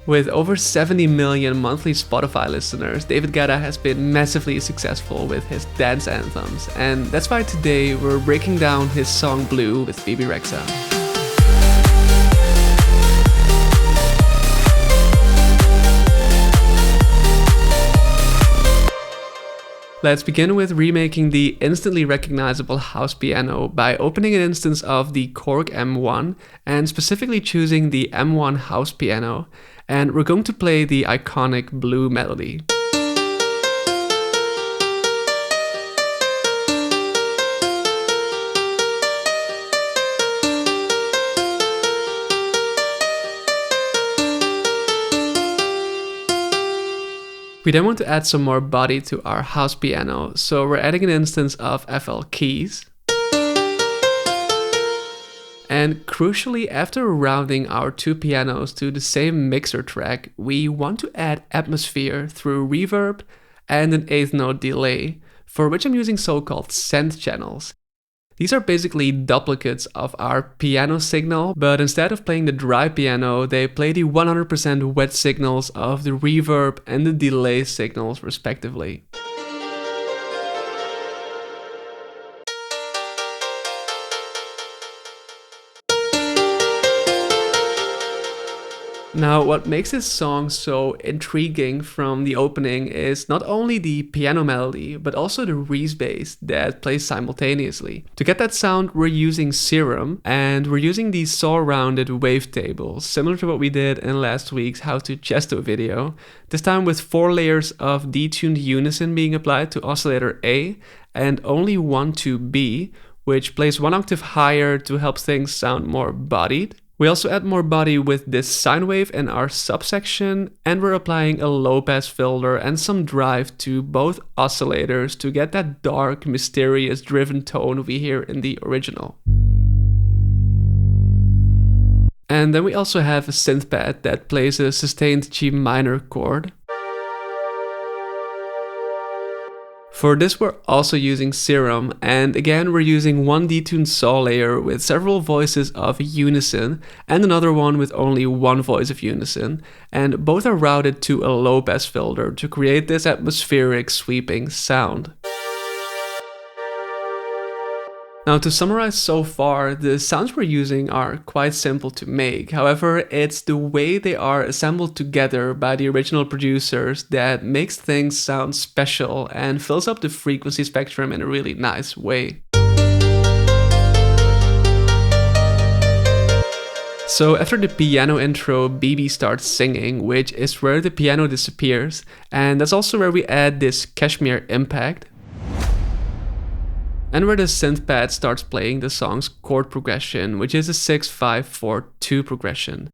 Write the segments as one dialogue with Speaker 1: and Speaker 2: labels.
Speaker 1: With over 70 million monthly Spotify listeners, David Guetta has been massively successful with his dance anthems, and that's why today we're breaking down his song Blue with Bebe Rexha. Let's begin with remaking the instantly recognizable house piano by opening an instance of the Korg M1 and specifically choosing the M1 house piano, and we're going to play the iconic Blue melody. We then want to add some more body to our house piano, so we're adding an instance of FL keys. And crucially, after rounding our two pianos to the same mixer track, we want to add atmosphere through reverb and an eighth note delay, for which I'm using so-called send channels. These are basically duplicates of our piano signal, but instead of playing the dry piano, they play the 100% wet signals of the reverb and the delay signals respectively. Now, what makes this song so intriguing from the opening is not only the piano melody, but also the Reese bass that plays simultaneously. To get that sound, we're using Serum, and we're using these saw-rounded wavetables, similar to what we did in last week's How to Chesto video, this time with 4 layers of detuned unison being applied to oscillator A, and only 1 to B, which plays 1 octave higher to help things sound more bodied. We also add more body with this sine wave in our subsection, and we're applying a low pass filter and some drive to both oscillators to get that dark, mysterious, driven tone we hear in the original. And then we also have a synth pad that plays a sustained G minor chord. For this we're also using Serum, and again we're using 1 detuned saw layer with several voices of unison and another one with only 1 voice of unison, and both are routed to a low pass filter to create this atmospheric sweeping sound. Now, to summarize so far, the sounds we're using are quite simple to make. However, it's the way they are assembled together by the original producers that makes things sound special and fills up the frequency spectrum in a really nice way. So after the piano intro, Bebe starts singing, which is where the piano disappears, and that's also where we add this Cashmere impact, and where the synth pad starts playing the song's chord progression, which is a 6-5-4-2 progression.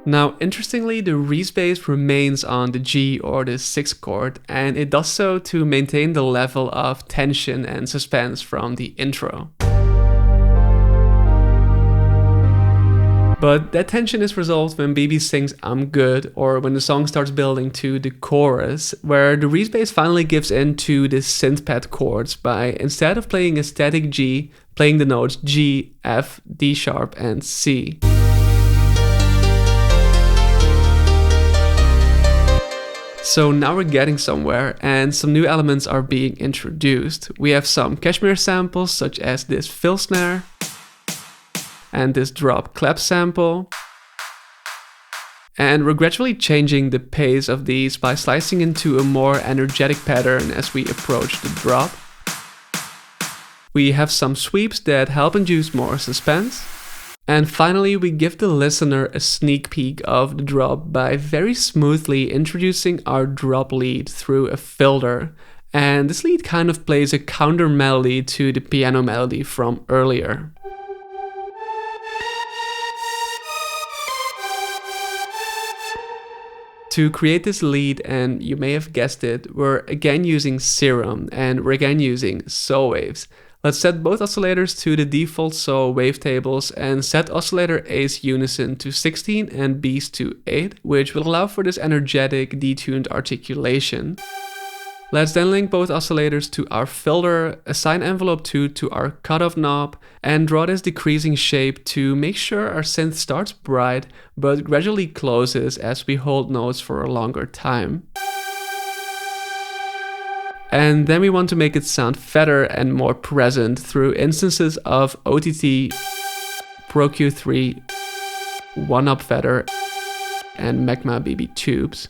Speaker 1: Now, interestingly, the Reese bass remains on the G or the 6th chord, and it does so to maintain the level of tension and suspense from the intro. But that tension is resolved when Bebe sings I'm Good, or when the song starts building to the chorus, where the Reese bass finally gives in to the synth pad chords by, instead of playing a static G, playing the notes G, F, D sharp, and C. So now we're getting somewhere, and some new elements are being introduced. We have some Cashmere samples, such as this fill snare, and this drop clap sample. And we're gradually changing the pace of these by slicing into a more energetic pattern as we approach the drop. We have some sweeps that help induce more suspense. And finally, we give the listener a sneak peek of the drop by very smoothly introducing our drop lead through a filter. And this lead kind of plays a counter melody to the piano melody from earlier. To create this lead, and you may have guessed it, we're again using Serum and we're again using saw waves. Let's set both oscillators to the default saw wavetables and set oscillator A's unison to 16 and B's to 8, which will allow for this energetic detuned articulation. Let's then link both oscillators to our filter, assign envelope 2 to our cutoff knob, and draw this decreasing shape to make sure our synth starts bright but gradually closes as we hold notes for a longer time. And then we want to make it sound fatter and more present through instances of OTT, Pro Q3, 1-up fader, and Magma BB tubes.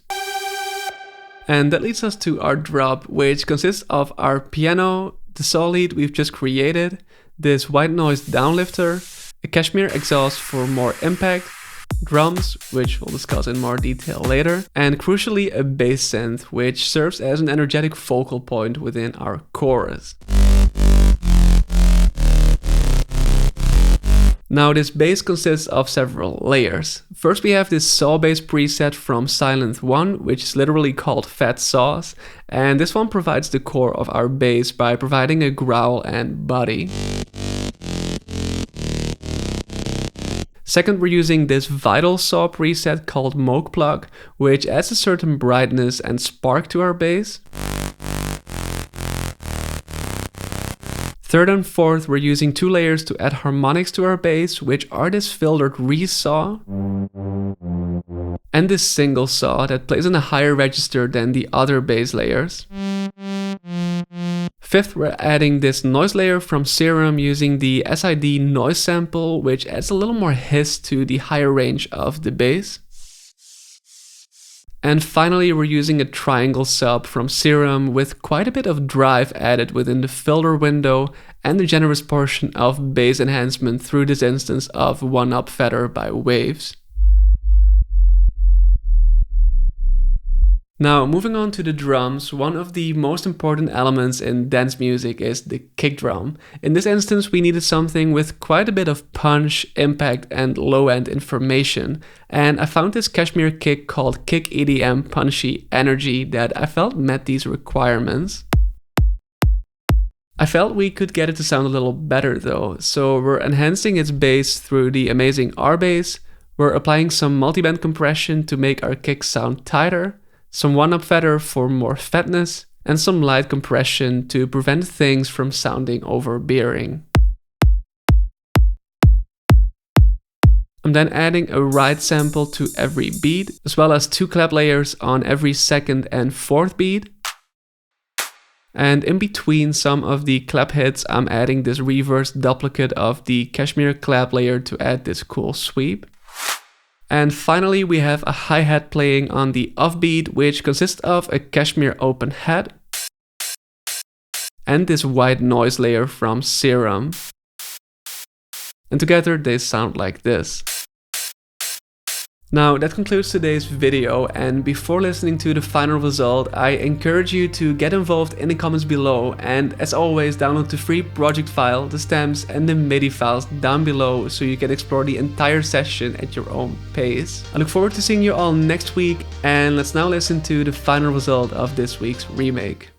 Speaker 1: And that leads us to our drop, which consists of our piano, the saw lead we've just created, this white noise downlifter, a cashmere exhaust for more impact, drums, which we'll discuss in more detail later, and crucially a bass synth, which serves as an energetic focal point within our chorus. Now this bass consists of several layers. First we have this saw bass preset from Silent 1, which is literally called Fat Saws, and this one provides the core of our bass by providing a growl and body. Second, we're using this Vital Saw preset called Moog Plug, which adds a certain brightness and spark to our bass. Third and fourth, we're using 2 layers to add harmonics to our bass, which are this filtered re-saw and this single saw that plays in a higher register than the other bass layers. Fifth, we're adding this noise layer from Serum using the SID noise sample, which adds a little more hiss to the higher range of the bass. And finally, we're using a triangle sub from Serum with quite a bit of drive added within the filter window and a generous portion of bass enhancement through this instance of 1-up fader by Waves. Now, moving on to the drums, one of the most important elements in dance music is the kick drum. In this instance, we needed something with quite a bit of punch, impact, and low-end information. And I found this cashmere kick called Kick EDM Punchy Energy that I felt met these requirements. I felt we could get it to sound a little better though, so we're enhancing its bass through the amazing R-bass, we're applying some multiband compression to make our kick sound tighter, some 1-up fader for more fatness, and some light compression to prevent things from sounding overbearing. I'm then adding a ride sample to every beat, as well as 2 clap layers on every second and fourth beat. And in between some of the clap hits, I'm adding this reverse duplicate of the cashmere clap layer to add this cool sweep. And finally, we have a hi-hat playing on the offbeat, which consists of a cashmere open hat and this white noise layer from Serum. And together they sound like this. Now that concludes today's video, and before listening to the final result, I encourage you to get involved in the comments below, and as always download the free project file, the stems and the MIDI files down below so you can explore the entire session at your own pace. I look forward to seeing you all next week, and let's now listen to the final result of this week's remake.